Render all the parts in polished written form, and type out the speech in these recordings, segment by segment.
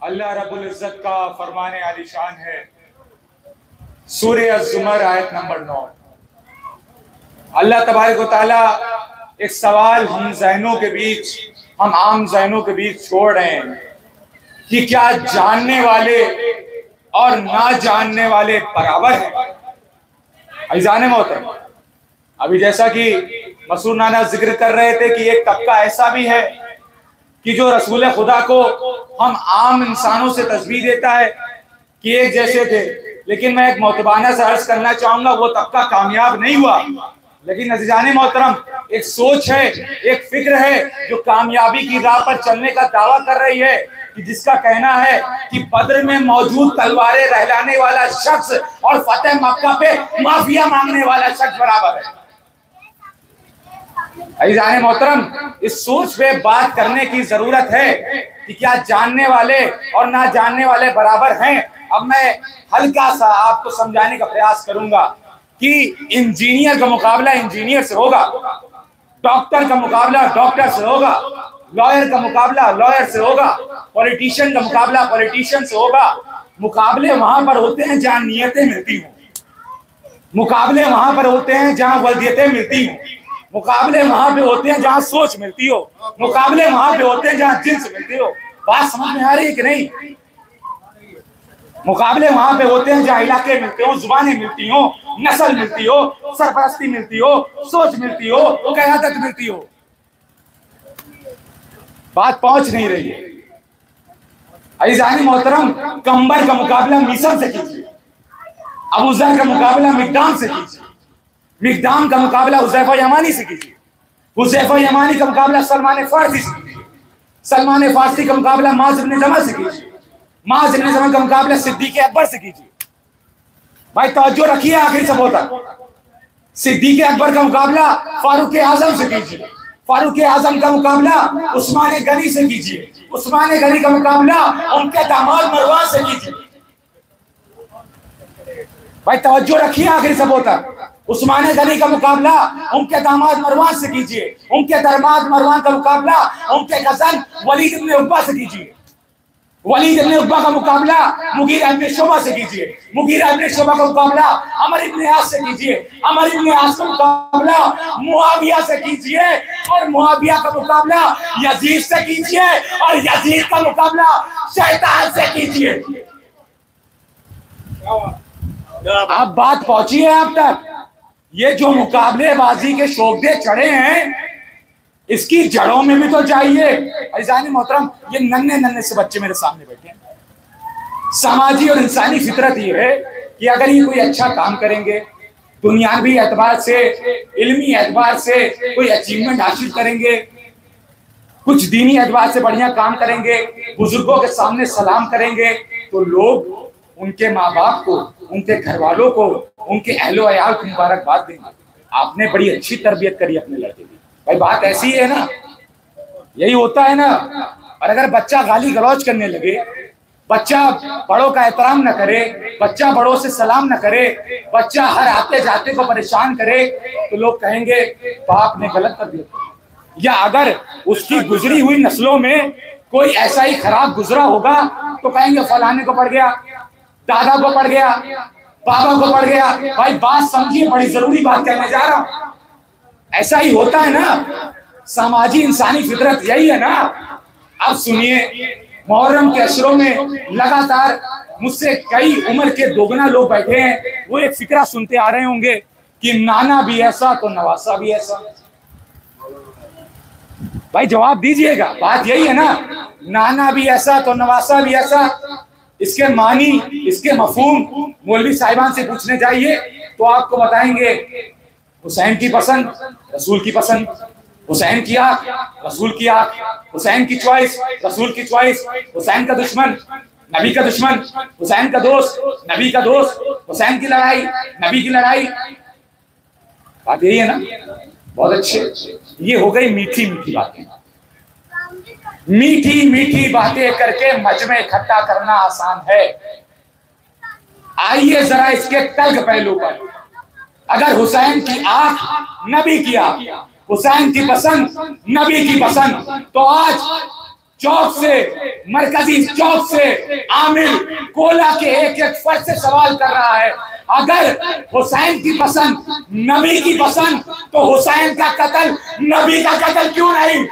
अल्लाह रब्बुल इज्जत का फरमाने आलिशान है, सूरह अज़्ज़ुमर आयत नंबर 9। अल्लाह तबारक व तआला एक सवाल हम ज़हनों के बीच, हम आम ज़हनों के बीच छोड़ रहे हैं कि क्या जानने वाले और ना जानने वाले बराबर हैं? अज़ीज़ान मोहतरम, अभी जैसा कि मसूद नाना जिक्र कर रहे थे कि एक तबका ऐसा भी है कि जो रसूल खुदा को हम आम इंसानों से तस्बीह देता है कि एक जैसे थे, लेकिन मैं एक मोतबाना से अर्ज करना चाहूंगा, वो तबका कामयाब नहीं हुआ। लेकिन अज़ीज़ान मोहतरम, एक सोच है, एक फिक्र है जो कामयाबी की राह पर चलने का दावा कर रही है कि जिसका कहना है कि बद्र में मौजूद तलवारें रहलाने वाला शख्स और फतेह मक्का पे माफिया मांगने वाला शख्स बराबर है। अज़ीज़ान मोहतरम, इस सोच पे बात करने की जरूरत है कि क्या जानने वाले और ना जानने वाले बराबर हैं। अब मैं हल्का सा आपको समझाने का प्रयास करूंगा कि इंजीनियर का मुकाबला इंजीनियर से होगा, डॉक्टर का मुकाबला डॉक्टर से होगा, लॉयर का मुकाबला लॉयर से होगा, पॉलिटिशियन का मुकाबला पॉलिटिशियन से होगा। मुकाबले वहां पर होते हैं जहां नियतें मिलती हों, मुकाबले वहां पर होते हैं जहां वल्दियतें मिलती हों, मुकाबले वहां पे होते हैं जहां सोच मिलती हो, मुकाबले वहां पे होते हैं जहां जिन्स मिलती हो। बात समझ में आ रही है कि नहीं? मुकाबले वहां पे होते हैं जहां इलाके मिलते हो, जुबानें मिलती हो, नस्ल मिलती हो, सरपरस्ती मिलती हो, सोच मिलती हो, क़यादत मिलती हो। बात पहुंच नहीं रही है। अज़ीज़ान मोहतरम, कंबर का मुकाबला मीसर से कीजिए, अबू ज़र का मुकाबला मिक़दाम से कीजिए, मिक़दाम का मुकाबला हुज़ैफ़ा यमानी से कीजिए, हुज़ैफ़ा यमानी का मुकाबला सलमान फारसी से कीजिए, सलमान फारसी का मुकाबला माज़ इब्न जमल से कीजिए, माज़ इब्न जमल का मुकाबला सिद्दीक़ अकबर से कीजिए। भाई तवज्जो रखिए आखिरी सबों तक। सिद्दीक़ अकबर का मुकाबला फारूक आज़म से कीजिए, फारूक आज़म का मुकाबला उस्मान गनी से कीजिए, उस्मान गनी का मुकाबला उनके दामाद मरवान से कीजिए। भाई तवज्जो रखिए आखिरी सबों तक। उस्मान गनी का मुकाबला उनके दामाद मरवान से कीजिए, उनके दामाद मरवान का मुकाबला उनके कज़न वलीद इब्न उक़बा से कीजिए, वलीद इब्न उक़बा का मुकाबला मुगीरा इब्न शुबा से कीजिए, मुगीरा इब्न शुबा का मुकाबला अमर इब्न आस से कीजिए, अमर इब्न आस का मुकाबला मुआविया से कीजिए, और मुआविया का मुकाबला यजीद से कीजिए, और यजीद का मुकाबला शैतान से कीजिए। अब बात पहुंची है आप तक। ये जो मुकाबलेबाजी के शोबे चढ़े हैं, इसकी जड़ों में भी तो चाहिए। अज़ीज़ान मोहतरम, ये नन्हे नन्हे से बच्चे मेरे सामने बैठे हैं। समाजी और इंसानी फितरत ये है कि अगर ये कोई अच्छा काम करेंगे, दुनियावी एतबार से, इल्मी एतबार से कोई अचीवमेंट हासिल करेंगे, कुछ दीनी एतबार से बढ़िया काम करेंगे, बुजुर्गों के सामने सलाम करेंगे, तो लोग उनके माँ बाप को, उनके घर वालों को, उनके अहलो अयाल को मुबारकबाद देंगे, आपने बड़ी अच्छी तरबियत करी अपने लड़के की। भाई बात ऐसी है ना, यही होता है ना। और अगर बच्चा गाली गलौज करने लगे, बच्चा बड़ों का एहतराम न करे, बच्चा बड़ों से सलाम न करे, बच्चा हर आते जाते को परेशान करे, तो लोग कहेंगे बाप ने गलत कर दिया। या अगर उसकी गुजरी हुई नस्लों में कोई ऐसा ही खराब गुजरा होगा, तो कहेंगे फलाने को पड़ गया, दादा को पड़ गया, बाबा को पड़ गया। भाई बात समझिए, बड़ी जरूरी बात कहने जा रहा हूं। ऐसा ही होता है ना, समाजी इंसानी फितरत यही है ना। अब सुनिए, मुहर्रम के अशरों में लगातार मुझसे कई उम्र के दोगुना लोग बैठे हैं, वो एक फिक्रा सुनते आ रहे होंगे कि नाना भी ऐसा तो नवासा भी ऐसा। भाई जवाब दीजिएगा, बात यही है ना, नाना भी ऐसा तो नवासा भी ऐसा। इसके मानी, इसके मफहूम मौलवी साहिबान से पूछने जाइए तो आपको बताएंगे हुसैन की पसंद, रसूल की पसंद, हुसैन की आंख, रसूल की आंख, हुसैन की चॉइस, रसूल की चॉइस, हुसैन का दुश्मन, नबी का दुश्मन, हुसैन का दोस्त, नबी का दोस्त, हुसैन की लड़ाई, नबी की लड़ाई। बात यही है ना। बहुत अच्छे, ये हो गई मीठी मीठी बातें। मीठी मीठी बातें करके मजमे इकट्ठा करना आसान है। आइए जरा इसके तल्ख पहलू पर, अगर हुसैन की आंख नबी की आंख, हुसैन की पसंद नबी की पसंद, तो आज चौक से, मरकजी चौक से आमिर कोला के एक एक फर्ज से सवाल कर रहा है, अगर हुसैन की पसंद नबी की पसंद, तो हुसैन का कत्ल नबी का कत्ल क्यों नहीं?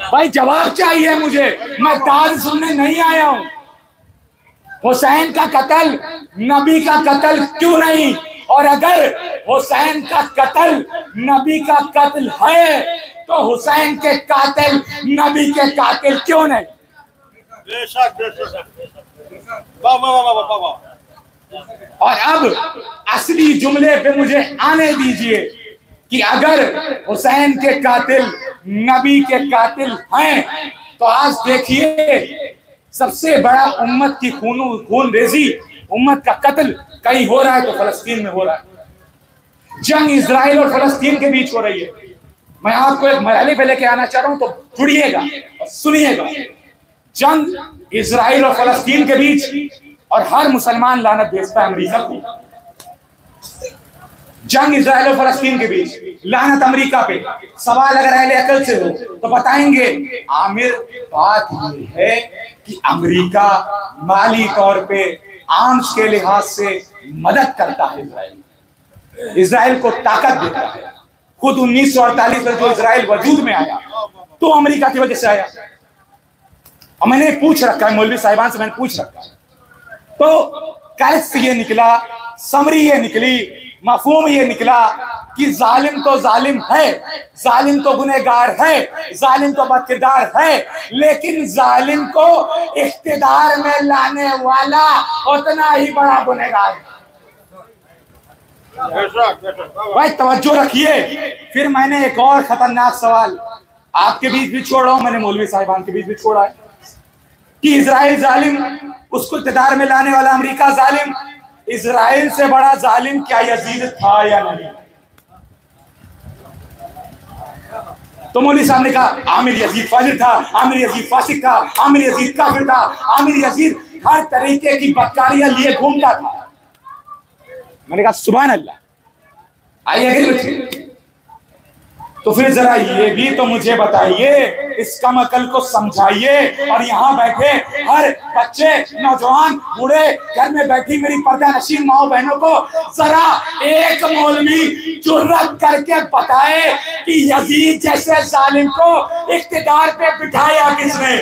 भाई जवाब चाहिए मुझे, मैं ताज सुनने नहीं आया हूं। हुसैन का कत्ल नबी का कत्ल क्यों नहीं? और अगर हुसैन का कत्ल नबी का कत्ल है, तो हुसैन के कातिल नबी के कातिल क्यों नहीं? और अब असली जुमले पे मुझे आने दीजिए कि अगर हुसैन के कातिल नबी के कातिल हैं, तो आज देखिए सबसे बड़ा उम्मत की खून रेजी, उम्मत का कत्ल कहीं हो रहा है तो फलस्तीन में हो रहा है। जंग इजराइल और फलस्तीन के बीच हो रही है। मैं आपको एक मरहले पे लेके आना चाह रहा हूं, तो जुड़िएगा और सुनिएगा। जंग इजराइल और फलस्तीन के बीच, और हर मुसलमान लानत भेजता है अमेरिका को। जंग इजराइल और फलस्तीन के बीच, लानत अमेरिका पे। सवाल अगर अहले अकल से हो तो बताएंगे, आमिर बात ये है कि अमेरिका माली तौर पे, आर्म्स के लिहाज से मदद करता है इजराइल को ताकत देता है। खुद 1948 में जो इजराइल वजूद में आया तो अमेरिका की वजह से आया। और मैंने पूछ रखा है मौलवी साहिबान से, मैंने पूछ रखा है, तो कैस ये निकला, समरी ये निकली, मफहूम ये निकला कि जालिम तो जालिम है, जालिम तो गुनहगार है, जालिम तो बदकिरदार है, लेकिन जालिम को इख्तिदार में लाने वाला उतना ही बड़ा गुनहगार है। भाई तवज्जो रखिए। फिर मैंने एक और खतरनाक सवाल आपके बीच भी छोड़ा हूं, मैंने मौलवी साहिबान के बीच भी छोड़ा है कि इजराइल जालिम, उसको इख्तिदार में लाने वाला अमेरिका जालिम, इजराइल से बड़ा जालिम क्या यजीद था या नहीं? तो मौलवी साहब ने कहा आमिर यजीद फाजिर था, आमिर यजीद फासिक था, आमिर यजीद काफिर था, आमिर यजीद हर तरीके की बदकारियां लिए घूमता था। मैंने कहा सुभान अल्लाह, आई एग्री विद यू। तो फिर जरा ये भी तो मुझे बताइए, इस कम अकल को समझाइए। और यहाँ बैठे हर बच्चे, नौजवान, बूढ़े, घर में बैठी मेरी पर्दा नशीन माओ बहनों को जरा एक मौलवी जुर्रत करके बताए कि यजीद जैसे जालिम को इख्तिदार पे बिठाया किसने?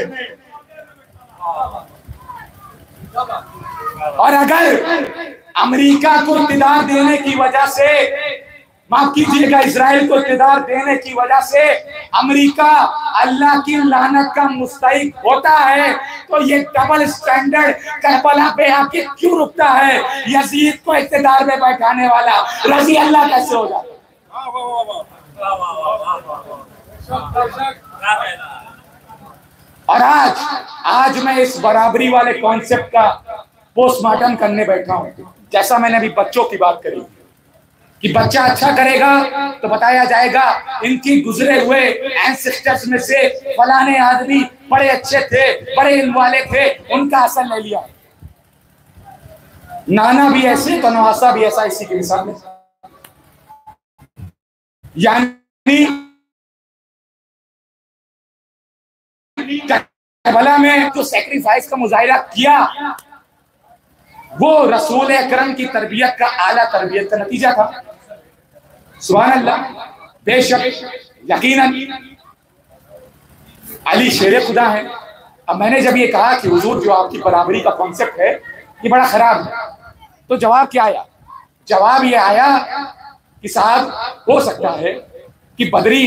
और अगर अमेरिका को इख्तिदार देने की वजह से, माफ कीजिएगा, इजराइल को इख्तिदार देने की वजह से अमेरिका अल्लाह की लानत का मुस्तहिक होता है, तो ये डबल स्टैंडर्ड करबला पे आके क्यों रुकता है? यजीद को इख्तिदार में बैठाने वाला रजी अल्लाह कैसे हो जाता? और आज मैं इस बराबरी वाले कॉन्सेप्ट का पोस्टमार्टम करने बैठा हूं। जैसा मैंने अभी बच्चों की बात करी कि बच्चा अच्छा करेगा तो बताया जाएगा इनकी गुजरे हुए एंसेस्टर्स में से फलाने आदमी बड़े अच्छे थे, बड़े इल्म वाले थे, उनका असर ले लिया। नाना भी ऐसे तो नवासा भी ऐसा, इसी की मिसाल है। यानी करबला में जो सैक्रिफाइस का मुजाहिरा किया वो रसूल अकरम की तरबियत का, आला तरबियत का नतीजा था। सुभान अल्लाह, बेशक यकीनन अली शेर खुदा है। अब मैंने जब ये कहा कि हुजूर जो आपकी बराबरी का कॉन्सेप्ट है ये बड़ा खराब है, तो जवाब क्या आया? जवाब ये आया कि साहब हो सकता है कि बदरी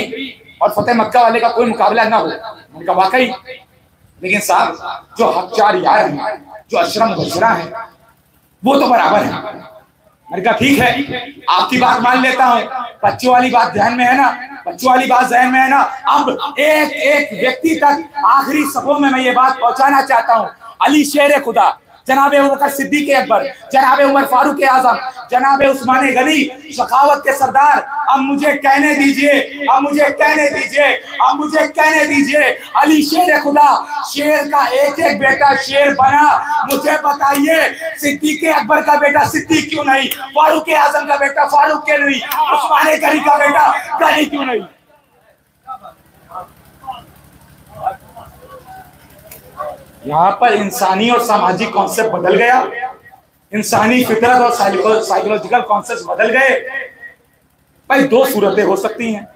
और फतेह मक्का वाले का कोई मुकाबला ना हो। मैंने कहा वाकई, लेकिन साहब जो हकचार यार हैं, जो अशरम बशरा हैं, वो तो बराबर है। मैंने कहा ठीक है, आपकी बात मान लेता हूँ, बच्चों वाली बात ध्यान में है ना, बच्चों वाली बात ध्यान में है ना। अब एक एक व्यक्ति तक आखिरी सफों में मैं ये बात पहुंचाना चाहता हूँ, अली शेर खुदा जनाब अबू बकर सिद्दीक अकबर, जनाब उमर फारूक आजम, जनाब उस्मान गनी, सखावत के सरदार। अब मुझे कहने दीजिए, अब मुझे कहने दीजिए, अब मुझे कहने दीजिए, अली शेर खुदा, शेर का एक एक बेटा शेर बना। मुझे बताइए सिद्दीक अकबर का बेटा सिद्दीक क्यों नहीं, फारूक आजम का बेटा फारूक क्यों नहीं, उस्मान गनी का बेटा गनी क्यों नहीं? यहाँ पर इंसानी और सामाजिक कॉन्सेप्ट बदल गया, इंसानी फितरत और साइकोलॉजिकल कॉन्सेप्ट बदल गए। भाई दो सूरतें हो सकती हैं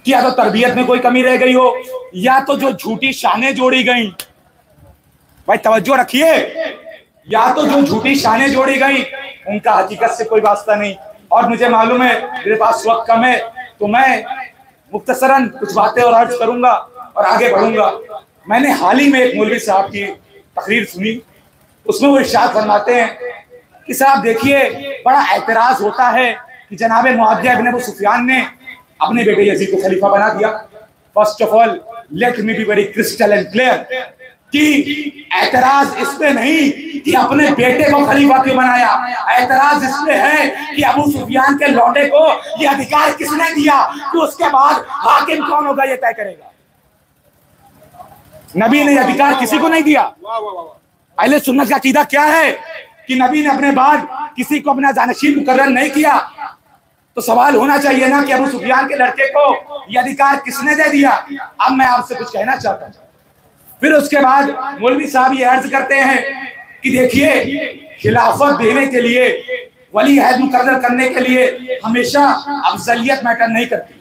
कि या तो तरबियत में कोई कमी रह गई हो, या तो जो झूठी शानें जोड़ी गई, भाई तवज्जो रखिए, या तो जो झूठी शानें जोड़ी गई उनका हकीकत से कोई वास्ता नहीं। और मुझे मालूम है मेरे पास वक्त कम है, तो मैं मुख्तसरन कुछ बातें और अर्ज करूंगा और आगे बढ़ूंगा। मैंने हाल ही में एक मौलवी साहब की तकरीर सुनी, उसमें वो इरशाद फरमाते हैं कि साहब देखिए, बड़ा एतराज होता है कि जनाब मुआविया इब्न अबू सुफियान ने अपने बेटे यजीद को खलीफा बना दिया। First of all let me be very crystal and clear कि एतराज इस पे नहीं कि अपने बेटे को खलीफा क्यों बनाया, एतराज इस पे है कि अबू सुफियान के लौंडे को ये अधिकार किसने दिया कि उसके बाद हाकिम कौन होगा ये तय करेगा। नबी ने अधिकार किसी को नहीं दिया। अहले सुन्नत का अकीदा क्या है कि नबी ने अपने बाद किसी को अपना जानशीन मुकर्रर नहीं किया। तो सवाल होना चाहिए ना कि अबू सुफियान के लड़के को यह अधिकार किसने दे दिया। अब मैं आपसे कुछ कहना चाहता हूं। फिर उसके बाद मौलवी साहब ये अर्ज करते हैं कि देखिए, खिलाफत देने के लिए, वली अहद मुकर्रर करने के लिए हमेशा अफजलियत मैटर नहीं करती,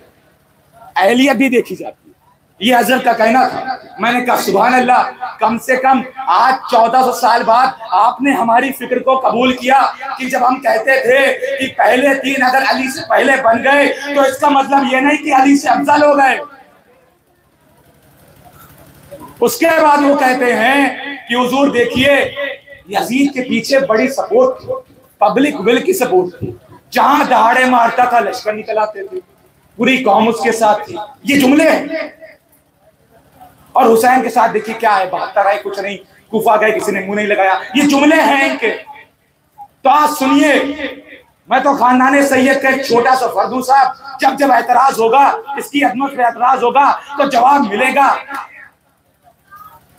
अहलियत भी देखी जाती है। ये हजरत का कहना था। मैंने कहा सुभान अल्लाह, कम से कम आज 1400 साल बाद आपने हमारी फिक्र को कबूल किया कि जब हम कहते थे कि पहले 3 अगर अली से पहले बन गए तो इसका मतलब ये नहीं कि अली से अफजल हो गए। उसके बाद वो कहते हैं कि हुजूर देखिए, यजीद के पीछे बड़ी सपोर्ट थी, पब्लिक विल की सपोर्ट थी, जहां दहाड़े मारता था लश्कर निकल आते थे, पूरी कौम उसके साथ थी। ये जुमले हैं। और हुसैन के साथ देखिए क्या है, 72 आए कुछ नहीं, कूफा गए किसी ने मुंह नहीं लगाया, ये जुमले हैं इनके। तो आज सुनिए, मैं तो खानदान सैयद का एक छोटा सा फर्द हूं साहब। जब जब एतराज होगा, इसकी अदमत पे एतराज होगा तो जवाब मिलेगा।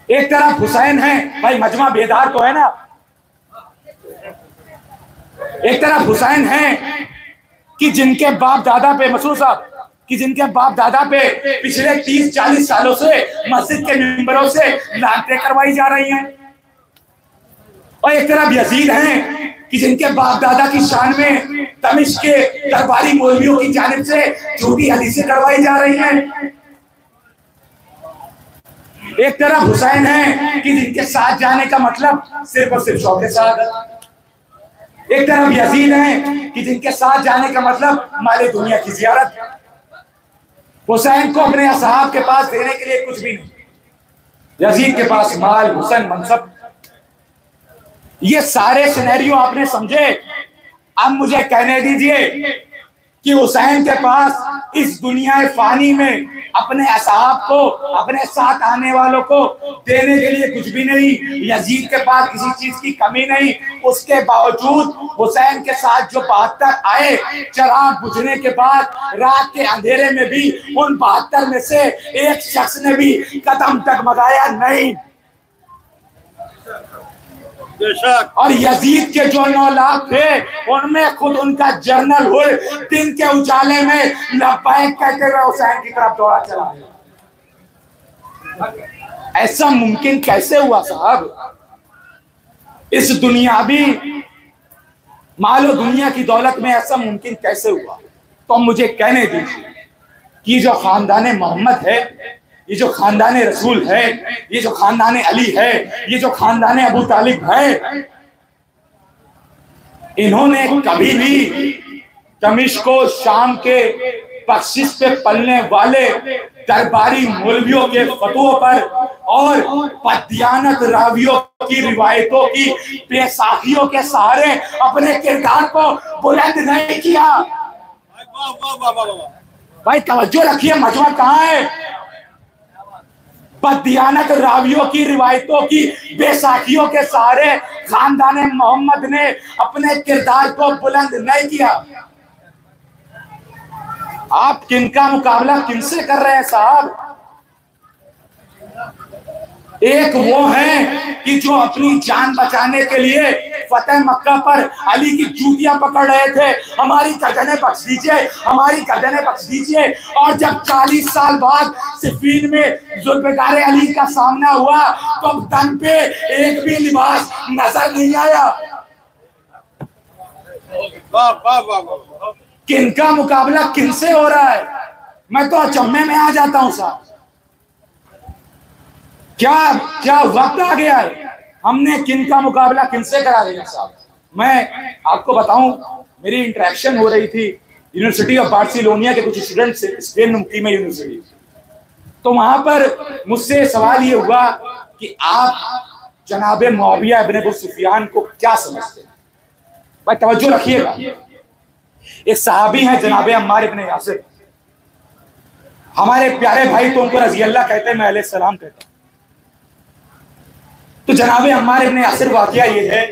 एक तरफ हुसैन है, भाई मजमा बेदार तो है ना, एक तरफ हुसैन है कि जिनके बाप दादा पे, मसरूर साहब, कि जिनके बाप दादा पे पिछले 30-40 सालों से मस्जिद के मिंबरों से लानतें करवाई जा रही हैं। और एक तरफ यजीद हैं कि जिनके बाप दादा की शान में तमिश के दरबारी मौलवियों की जानिब से झूठी हदीसें करवाई जा रही हैं। एक तरफ हुसैन है कि जिनके साथ जाने का मतलब सिर्फ और सिर्फ शौक साथ। एक तरफ यजीद है कि जिनके साथ जाने का मतलब माले दुनिया की जियारत। हुसैन को अपने असहाब के पास देने के लिए कुछ भी नहीं, यजीद के पास माल, हुसैन, मनसब। ये सारे सिनेरियो आपने समझे। अब मुझे कहने दीजिए कि हुसैन के पास इस दुनिया फानी में अपने असहाब को, अपने साथ आने वालों को देने के लिए कुछ भी नहीं, यजीद के पास किसी चीज की कमी नहीं। उसके बावजूद हुसैन के साथ जो 72 आए, चिराग बुझने के बाद रात के अंधेरे में भी उन 72 में से एक शख्स ने भी कदम डगमगाया नहीं। और यजीद के जो 9 लाख थे, उनमें खुद उनका जनरल हुल दिन के उजाले में लब्बैक कहते हुए हुसैन की तरफ दौड़ा चला। ऐसा मुमकिन कैसे हुआ साहब? इस दुनियावी मालो दुनिया की दौलत में ऐसा मुमकिन कैसे हुआ? तो मुझे कहने दीजिए कि जो खानदान मोहम्मद है, ये जो खानदान रसूल है, ये जो खानदान अली है, ये जो खानदान अबू तालिब है, इन्होंने कभी भी दमिश्क शाम के बख्शिश पे पलने वाले दरबारी मौलवियों के फतवों पर और बददियानत रावियों की रिवायतों की बेसाखियों के सहारे अपने किरदार को बुलंद नहीं किया। भाई तवज्जो रखिए, मजमा कहाँ है? बददियानत रावियों की रिवायतों की बेसाखियों के सहारे खानदान मोहम्मद ने अपने किरदार को बुलंद नहीं किया। आप किनका मुकाबला किनसे कर रहे हैं साहब? एक वो हैं कि जो अपनी जान बचाने के लिए फतेह मक्का पर अली की जूतियां पकड़ रहे थे, हमारी गर्दनें बख्श दीजिए, हमारी गर्दनें बख्श दीजिए। और जब 40 साल बाद सिफीन में जुल्फ़िकार अली का सामना हुआ तो अब तन पे एक भी लिबास नजर नहीं आया। किनका मुकाबला किनसे हो रहा है? मैं तो अचंभे में आ जाता हूं साहब। क्या क्या वक्त आ गया है? हमने किनका मुकाबला किनसे करा दिया साहब। मैं आपको बताऊं, मेरी इंटरेक्शन हो रही थी यूनिवर्सिटी ऑफ बार्सिलोनिया के कुछ स्टूडेंट से, स्पेन मुकीम यूनिवर्सिटी। तो वहां पर मुझसे सवाल ये हुआ कि आप जनाबे मुआविया इब्न अबू सुफियान को क्या समझते हैं? भाई तवज्जो रखिएगा, एक सहाबी हैं जनाबे अम्मार इब्न यासिर, हमारे प्यारे भाई तो उनको रजी अल्लाह कहते हैं, मैं अलैहि सलाम कहता हूं। तो जनाबे अम्मार इब्न यासिर वाकया ये है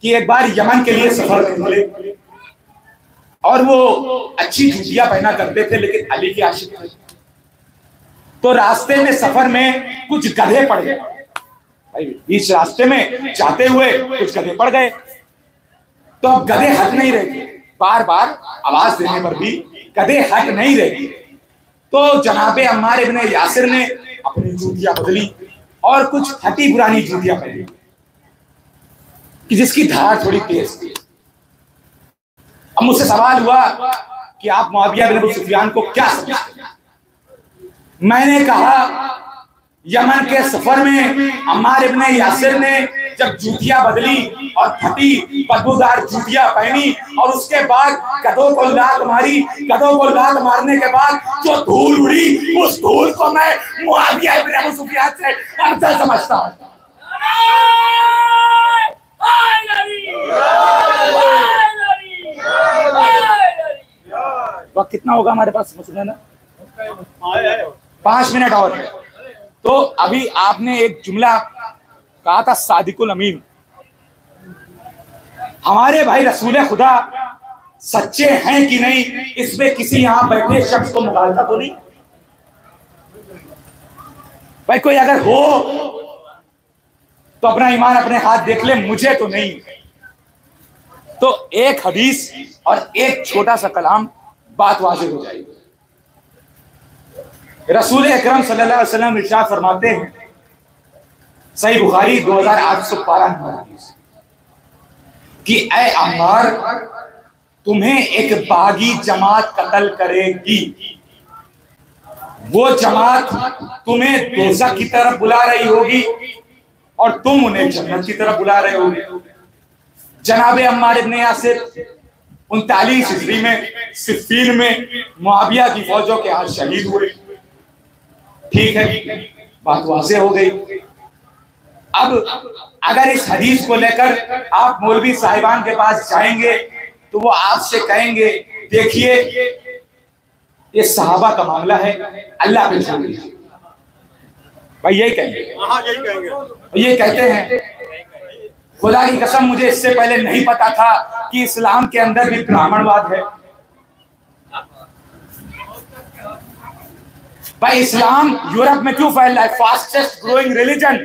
कि एक बार यमन के लिए सफर निकले और वो अच्छी जूतियां पहना करते थे लेकिन अली के आशिक थे। तो रास्ते में सफर में कुछ गधे पड़ गए, इस रास्ते में जाते हुए कुछ गधे पड़ गए। तो अब गधे हट नहीं रहे, बार बार आवाज देने पर भी गधे हट नहीं रहे। तो जनाबे अम्मार इब्न यासिर ने अपनी जूतियां बदली और कुछ फटी पुरानी जूतियां पहनी कि जिसकी धार थोड़ी तेज थी। अब मुझसे सवाल हुआ कि आप मुआविया बिन अबू सुफियान को क्या समझते हैं? मैंने कहा यमन के सफर में अम्मार इब्न यासिर ने जब जूतियां बदली और फटी बदबूदार जूतियां पहनी और उसके बाद गधों को लात मारी, गधों को लात मारने के बाद जो धूल उड़ी, उस धूल को मैं मुआविया इब्न अबू सुफियान से अफजल समझता हूं। वक्त कितना होगा हमारे पास? सुना ना 5 मिनट और। तो अभी आपने एक जुमला कहा था सादिकुल अमीन। हमारे भाई रसूल खुदा सच्चे हैं कि नहीं, इसमें किसी यहां बैठे शख्स को मुगालता तो नहीं? भाई कोई अगर हो तो अपना ईमान अपने हाथ देख ले, मुझे तो नहीं। तो एक हदीस और एक छोटा सा कलाम बात वाज़ेह हो जाएगी। रसूल अकरम सल्लल्लाहु अलैहि वसल्लम इरशाद फरमाते हैं, सही बुखारी 2812 हदीस, कि ऐ अम्मार, तुम्हें एक बागी जमात कत्ल करेगी। वो जमात तुम्हें दोज़ख की तरफ बुला रही होगी और तुम उन्हें जन्नत की तरफ बुला रहे होगे। जनाबे अम्मार इब्न यासिर 39 हिजरी में सिफ़ीन में मुआविया की फौजों के हाथ शहीद हुए। ठीक है, बात वाज़ेह हो गई। अब अगर इस हदीस को लेकर आप मौलवी साहिबान के पास जाएंगे तो वो आपसे कहेंगे, देखिए ये सहाबा का मामला है, अल्लाह पे छोड़ दीजिए। भाई यही कहेंगे, ये कहते हैं खुदा की कसम मुझे इससे पहले नहीं पता था कि इस्लाम के अंदर भी ब्राह्मणवाद है। भाई इस्लाम यूरोप में क्यों फैल रहा है? फास्टेस्ट ग्रोइंग रिलीजन,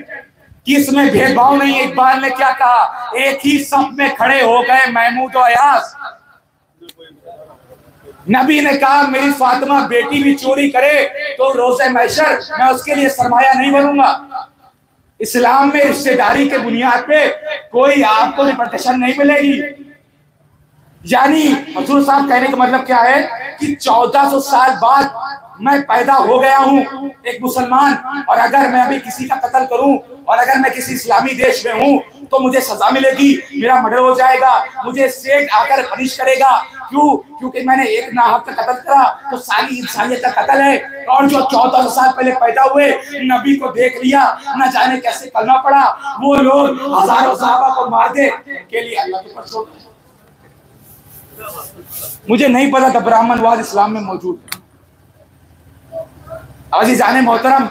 कि इसमें भेदभाव नहीं है। इकबाल ने क्या कहा, एक ही सफ में खड़े हो गए महमूद और अयास। नबी ने कहा मेरी फातिमा बेटी भी चोरी करे तो रोज़े महशर मैं उसके लिए सरमाया नहीं बनूंगा। इस्लाम में रिश्तेदारी के बुनियाद पे कोई आपको रिपटेशन नहीं मिलेगी। यानी हजूर साहब कहने का मतलब क्या है कि 1400 साल बाद मैं पैदा हो गया हूँ एक मुसलमान, और अगर मैं अभी किसी का कत्ल करूं और अगर मैं किसी इस्लामी देश में हूं तो मुझे सजा मिलेगी, मेरा मर्डर हो जाएगा, मुझे सेठ आकर पनिश करेगा। क्यों? क्योंकि मैंने एक नाहक का कत्ल करा तो सारी इंसानियत का कत्ल है। और जो 1400 साल पहले पैदा हुए नबी को देख लिया, न जाने कैसे करना पड़ा, वो लोग हजारों सहाबा को मार दे के लिए अल्लाह के ऊपर छोड़। मुझे नहीं पता था ब्राह्मणवाद इस्लाम में मौजूद है। अजीज़ाने मोहतरम,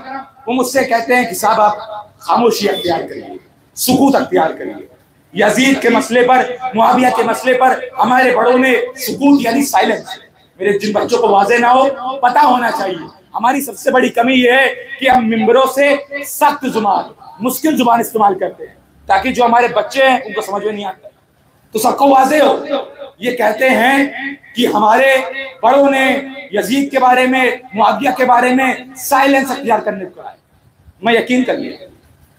वो मुझसे कहते हैं कि साहब आप खामोशी अख्तियार करिए, सुकूत अख्तियार करिए। यजीद के मसले पर, मुआविया के मसले पर हमारे बड़ों ने सुकूत यानी साइलेंस। मेरे जिन बच्चों को वाज़े ना हो, पता होना चाहिए। हमारी सबसे बड़ी कमी यह है कि हम मिंबरों से सख्त जुबान, मुश्किल जुबान इस्तेमाल करते हैं ताकि जो हमारे बच्चे हैं उनको समझ में नहीं आता। तो सबको वाज़े हो, ये कहते हैं कि हमारे बड़ों ने यजीद के बारे में, मुआविया के बारे में साइलेंस अख्तियार करने को कहा है। मैं यकीन करिए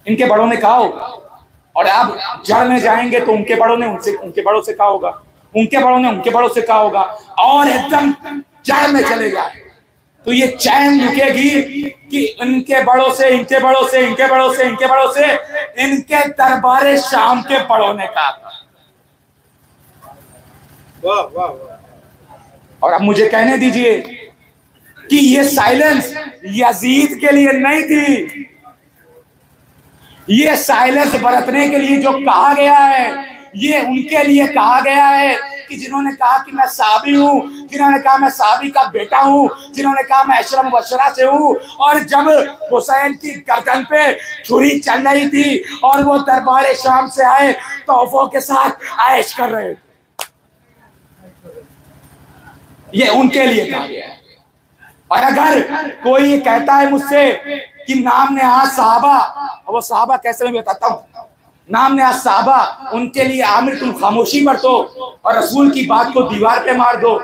इनके बड़ों ने कहा होगा, और आप जड़ में जाएंगे तो उनके बड़ों ने उनके बड़ों से कहा होगा, उनके बड़ों ने उनके बड़ों से कहा होगा, और एकदम जड़ में चले जाए तो ये चैन रुकेगी कि इनके बड़ों से, इनके बड़ों से, इनके बड़ों से, इनके बड़ों से, इनके दरबारे शाम के बड़ों ने कहा। वाह वाह वाह। और अब मुझे कहने दीजिए कि ये साइलेंस यजीद के लिए नहीं थी, ये साइलेंस बरतने के लिए जो कहा गया है ये उनके लिए कहा गया है कि जिन्होंने कहा कि मैं साहबी हूं, जिन्होंने कहा मैं साहबी का बेटा हूं, जिन्होंने कहा मैं अशरा मुबशरा से हूं। और जब हुसैन की गर्दन पे छुरी चल रही थी और वो दरबार शाम से आए तोहफों के साथ आयश कर रहे थे, ये उनके लिए कहा गया है। और अगर कोई ये कहता है मुझसे कि नाम ने आज साहबा, वो साहबा कैसे मैं बताता हूं, नाम ने आज साहबा, उनके लिए आमिर तुम खामोशी बरतो और रसूल की बात को दीवार पे मार दो,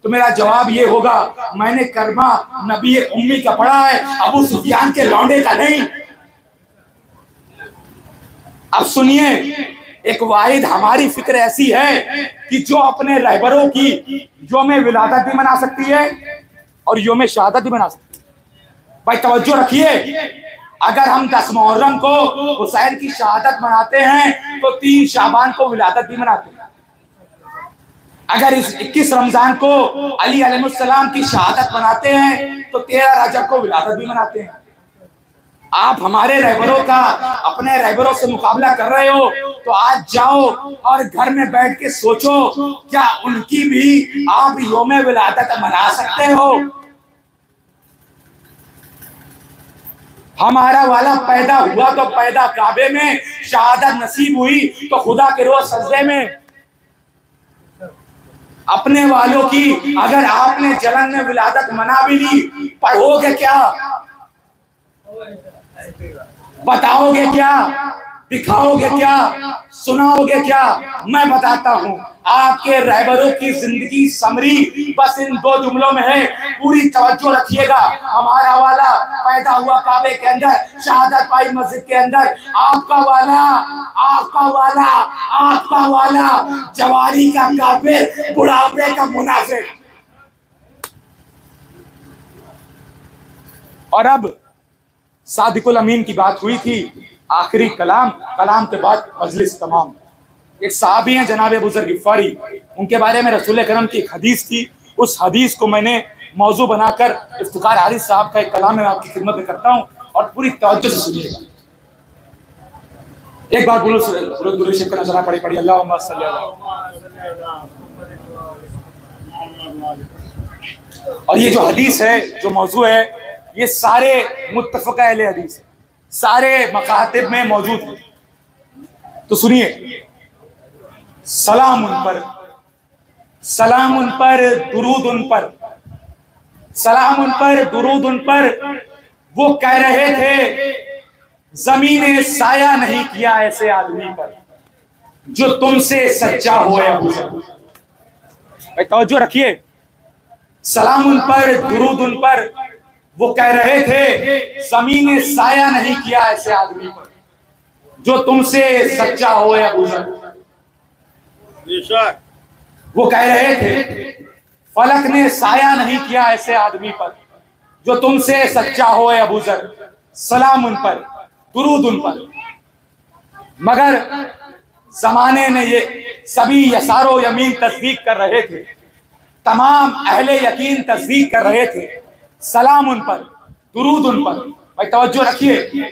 तो मेरा जवाब ये होगा मैंने करमा नबी उम्मी का पढ़ा है, अबू सुफियान के लौंडे का नहीं। अब सुनिए, एक वाहिद हमारी फिक्र ऐसी है कि जो अपने रहबरों की योम विलादत भी मना सकती है और योम शहादत भी मना सकती है। भाई तवज्जो रखिए, अगर हम 10 मुहर्रम को हुसैन की शहादत मनाते हैं तो 3 शाबान को विलादत भी मनाते हैं। अगर इस 21 रमजान को अली अलैहिस्सलाम की शहादत मनाते हैं तो 13 रजब को विलादत भी मनाते हैं। आप हमारे रहबरों का अपने रहबरों से मुकाबला कर रहे हो तो आज जाओ और घर में बैठ के सोचो, क्या उनकी भी आप योम विलादत मना सकते हो? हमारा वाला पैदा हुआ तो पैदा काबे में, शहादत नसीब हुई तो खुदा के रोज सजदे में। अपने वालों की अगर आपने जलन में विलादत मना भी ली, पढ़ोगे क्या, बताओगे क्या, दिखाओगे क्या, सुनाओगे क्या? मैं बताता हूं, आपके रहबरों की जिंदगी समरी बस इन 2 जुमलों में है। पूरी तवज्जो रखिएगा। हमारा वाला पैदा हुआ काबे के अंदर, शहादत पाई मस्जिद के अंदर। आपका वाला, आपका वाला, आपका वाला जवानी का काफिर, बुढ़ापे का मुनाफिक। और अब सादिकुल अमीन की बात हुई थी, आखिरी कलाम, कलाम के बाद मजलिस तमाम। एक साहबी हैं जनाब अबू ज़र गिफ़ारी, उनके बारे में रसूल करम की एक हदीस थी। उस हदीस को मैंने मौजू बनाकर इफ्तिखार हारिस साहब का एक कलाम मैं आपकी खिदमत में करता हूं और पूरी तवज्जो से सुनिएगा। एक बार बोलो दुरूद शरीफ का नज़रा पढ़ी अल्लाहुम्मा सल्ली अला। और ये जो हदीस है, जो मौजू है, ये सारे मुत्तफ़क़ अहले हदीस, सारे मकातिब में मौजूद है। तो सुनिए, सलाम उन पर, सलाम उन पर, दुरूद उन पर, सलाम उन पर, दुरूद उन पर। वो कह रहे थे ज़मीने साया नहीं किया ऐसे आदमी पर जो तुमसे सच्चा हो या भाई तवज्जो रखिए, सलाम उन पर, दुरूद उन पर। वो कह रहे थे ज़मीन ने साया नहीं किया ऐसे आदमी पर जो तुमसे सच्चा हो या गुजर। वो कह रहे थे फलक ने साया नहीं किया ऐसे आदमी पर जो तुमसे सच्चा हो या गुजर। सलाम उन पर, दुरूद उन पर। मगर जमाने ने ये सभी यसारो यमीन तस्दीक कर रहे थे, तमाम अहले यकीन तस्दीक कर रहे थे। सलाम उन पर, दुरूद उन पर। भाई तवज्जो रखिए,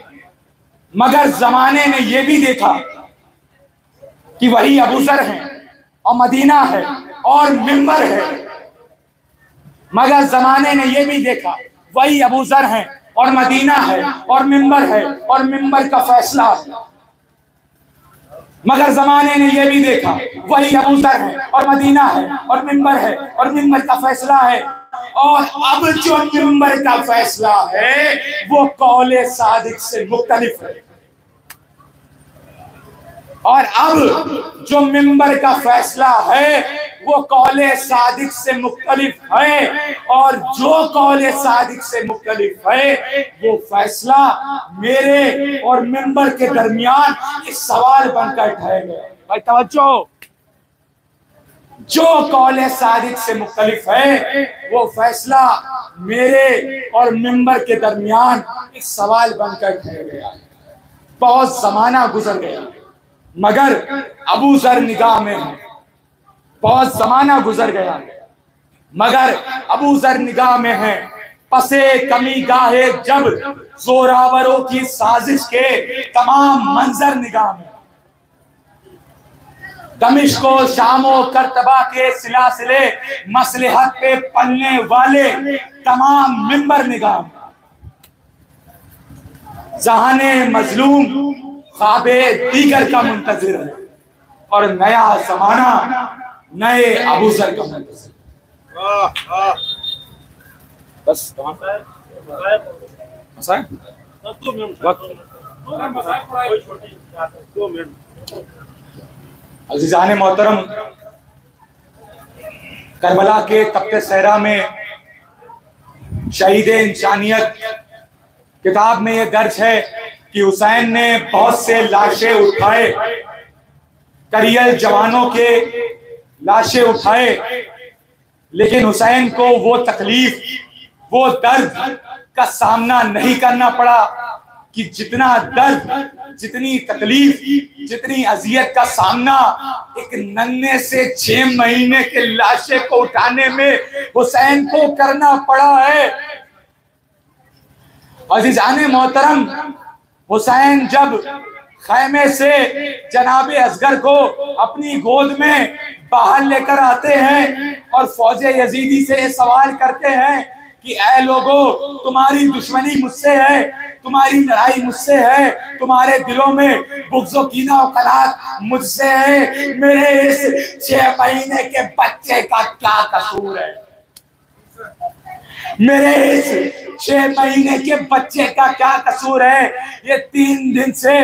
मगर जमाने ने यह भी देखा कि वही अबू ज़र हैं और मदीना है और मिंबर है। मगर जमाने ने यह भी देखा वही अबू जर है और मदीना है और मिंबर है और मिंबर का फैसला है। मगर जमाने ने यह भी देखा वही अबू जर है और मदीना है और मिंबर है और मिंबर का फैसला है। और अब जो मिंबर का फैसला है वो कौले सादिक से मुख्तलिफ है। और अब जो मिंबर का फैसला है वो कौले सादिक से मुख्तलिफ है। और जो कौले सादिक से मुख्तलिफ है वो फैसला मेरे और मिंबर के दरमियान इस सवाल बनकर ठहर गया। भाई तवज्जो, जो कौले सादिक से मुख्तलिफ है वो फैसला मेरे और मिंबर के दरमियान इस सवाल बनकर ठहर गया। बहुत जमाना गुजर गया मगर अबू जर निगाह में है। बहुत जमाना गुजर गया मगर अबू जर निगाह में है। पसे कमी गाहे जब जोरावरों की साजिश के तमाम मंजर निगाह में। दमिश्को शामो करतबा के सिलासिले मसलहत पे पलने वाले तमाम मिंबर निगाह में। जहाने मजलूम ख्वाबे दीगर का मुंतजिर है और नया जमाना नए अबू जर का मुंतजिर। बस अज़ीज़ान मोहतरम, करबला के तख्ते सहरा में शहीद इंसानियत किताब में यह दर्ज है कि हुसैन ने बहुत से लाशें उठाए, करियल जवानों के लाशें उठाए, लेकिन हुसैन को वो तकलीफ वो दर्द का सामना नहीं करना पड़ा कि जितना दर्द जितनी तकलीफ जितनी अजियत का सामना एक नन्हे से 6 महीने के लाशे को उठाने में हुसैन को करना पड़ा है। अज़ीज़ाने मोहतरम, हुसैन जब खैमे से जनाबे असगर को अपनी गोद में बाहर लेकर आते हैं और फौजे यजीदी से सवाल करते हैं कि ऐ लोगों, तुम्हारी दुश्मनी मुझसे है, तुम्हारी लड़ाई मुझसे है, तुम्हारे दिलों में बुग़्ज़ और कीना और कनात मुझसे है, मेरे इस 6 महीने के बच्चे का क्या कसूर है? मेरे इस 6 महीने के बच्चे का क्या कसूर है? ये 3 दिन से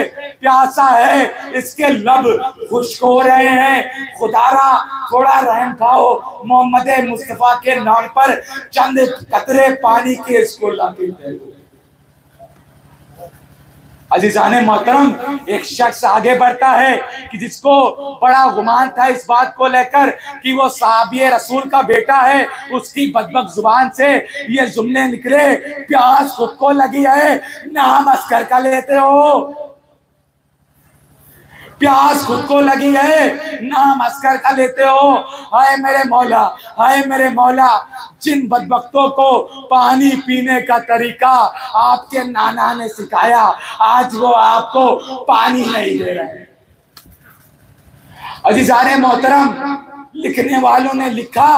प्यासा है, इसके लब खुश्क हो रहे हैं। खुदारा थोड़ा रहम खाओ, मोहम्मद मुस्तफा के नाम पर चंद कतरे पानी के इसको लाके दे दो। अजीजाने मोहतरम, एक शख्स आगे बढ़ता है कि जिसको बड़ा गुमान था इस बात को लेकर कि वो साहबी रसूल का बेटा है। उसकी बदबक जुबान से ये जुमले निकले, प्यास खुद को लगी है, नाम अस्कर का लेते हो। प्यास खुद को लगी है, नाम अस्कर का लेते हो। हाय मेरे मौला, हाय मेरे मौला, जिन बदबख्तों को पानी पीने का तरीका आपके नाना ने सिखाया, आज वो आपको पानी नहीं दे रहे। अज़ीज़ाने मोहतरम, लिखने वालों ने लिखा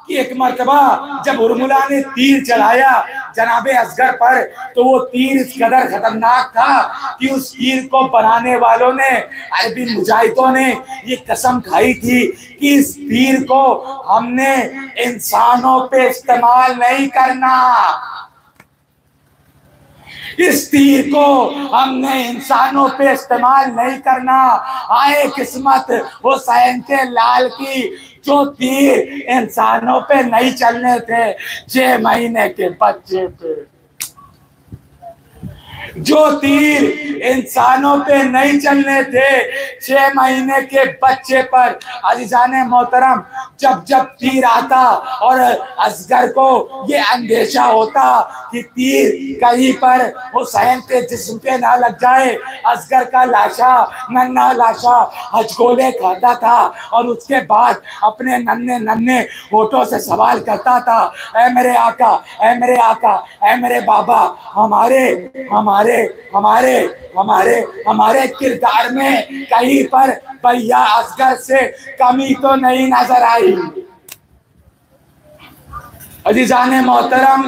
कि एक मर्तबा जब उर्मिला ने तीर चलाया जनाबे असगर पर, तो वो तीर इस कदर खतरनाक था कि उस तीर को बनाने वालों ने, अरबी मुजाहिदों ने ये कसम खाई थी कि इस तीर को हमने इंसानों पे इस्तेमाल नहीं करना, इस तीर को हमने इंसानों पे इस्तेमाल नहीं करना। आए किस्मत हुसैन के लाल की, जो तीर इंसानों पे नहीं चलने थे, 6 महीने के बच्चे पे। जो तीर इंसानों पे नहीं चलने थे, 6 महीने के बच्चे पर। अज़ीज़ाने मोहतरम, जब जब तीर आता और असगर को ये अंदेशा होता कि तीर कहीं पर हुसैन के जिस्म पे ना लग जाए, असगर का लाशा, नन्हा लाशा हजगोले खाता था और उसके बाद अपने नन्हे नन्हे होठों से सवाल करता था, ऐ मेरे आका, ऐ मेरे आका, ऐ मेरे बाबा, हमारे हमारे हमारे हमारे हमारे किरदार में कहीं पर भैया असगर से कमी तो नहीं नजर आई। अज़ीज़ाने मोहतरम,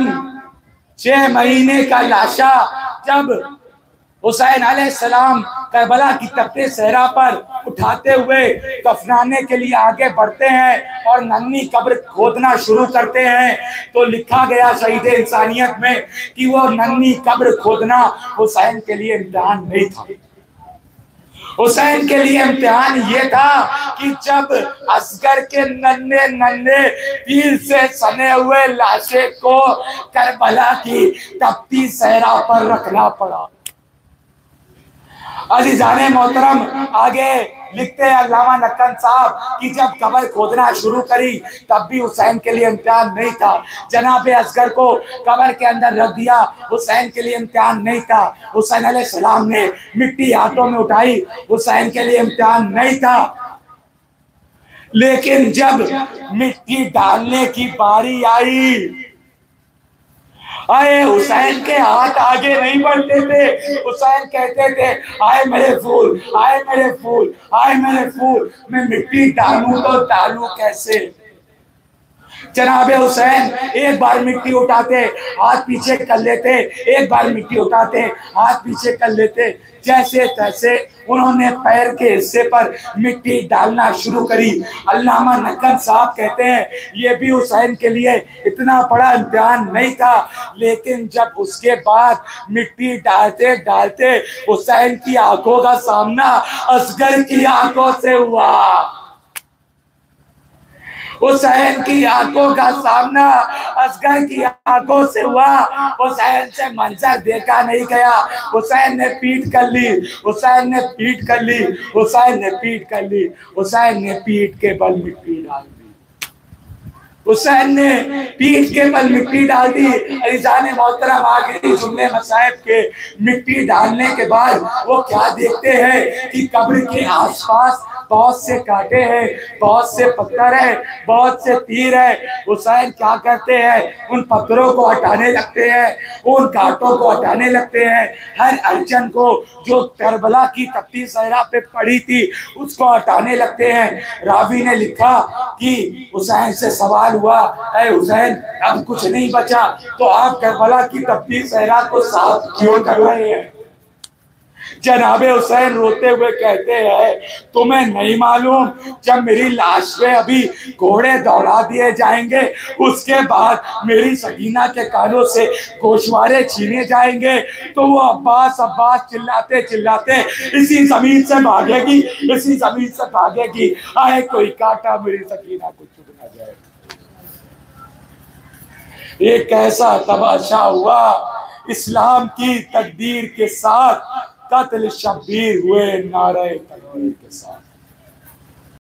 6 महीने का लाशा जब हुसैन अलैहिस्सलाम करबला की तख्ते सहरा पर उठाते हुए कफनाने के लिए आगे बढ़ते हैं और नन्ही कब्र खोदना शुरू करते हैं, तो लिखा गया शहीद इंसानियत में कि वो नन्ही कब्र खोदना हुसैन के लिए इम्तिहान नहीं था। हुसैन के लिए इम्तिहान ये था कि जब असगर के नन्हे नन्हे तीर से सने हुए लाशे को करबला की तपती सहरा पर रखना पड़ा। अजीजाने मोहतरम आगे लिखते हैं अल्लामा नक्कन साहब कि जब कब्र खोदना शुरू करी तब भी हुसैन के लिए इम्तिहान नहीं था। जनाबे असगर को कब्र के अंदर रख दिया, हुसैन के लिए इम्तिहान नहीं था। हुसैन अलैहिस्सलाम ने मिट्टी हाथों में उठाई, हुसैन के लिए इम्तिहान नहीं था। लेकिन जब मिट्टी डालने की बारी आई, आए हुसैन के हाथ आगे नहीं बढ़ते थे। हुसैन कहते थे आए मेरे फूल, आए मेरे फूल, आए मेरे फूल, मैं मिट्टी डालूं तो डालूं कैसे। जनाबे हुसैन एक बार मिट्टी उठाते हाथ पीछे कर लेते, एक बार मिट्टी उठाते हाथ पीछे कर लेते, जैसे तैसे उन्होंने पैर के हिस्से पर मिट्टी डालना शुरू करी। अल्लामा नक्कन साहब कहते हैं ये भी हुसैन के लिए इतना बड़ा इम्तिहान नहीं था, लेकिन जब उसके बाद मिट्टी डालते डालते हुसैन की आंखों का सामना असगर की आंखों से हुआ। हुसैन की आंखों का सामना असगर की आंखों से हुआ। हुसैन से मंजर देखा नहीं गया। हुसैन ने पीठ कर ली, हुसैन ने पीठ कर ली, हुसैन ने पीठ कर ली, हुसैन ने पीठ के बल मिट्टी डाल दी, हुसैन ने पीठ के बल मिट्टी डाल दी। अज़ीज़ाने मोहतरम आखिरी जुमले मसाइब के मिट्टी डालने के बाद वो क्या देखते हैं कि कब्र के आसपास बहुत से कांटे हैं, बहुत से पत्थर है, बहुत से तीर है। हुसैन क्या करते हैं, उन पत्थरों को हटाने लगते हैं, उन कांटों को हटाने लगते हैं, हर अड़चन को जो करबला की तपती सहरा पे पड़ी थी उसको हटाने लगते हैं। रावी ने लिखा कि हुसैन से सवाल हुआ, ऐ हुसैन अब कुछ नहीं बचा तो आप करबला की तपती सहरा को साफ क्यों कर रहे हैं। जनाबे हुसैन रोते हुए कहते हैं तुम्हें नहीं मालूम जब मेरी लाश पे अभी घोड़े दौड़ा दिए जाएंगे, उसके बाद मेरी सकीना के कानों से गोशवारे छीने जाएंगे, तो वो अब्बास अब्बास चिल्लाते चिल्लाते इसी जमीन से भागेगी, इसी जमीन से भागेगी, आए कोई कांटा मेरी सकीना को चुभ ना जाए। ये कैसा तमाशा हुआ। इस्लाम की तकदीर के साथ कत्ल शब्बीर हुए नारे तकबीर के साथ।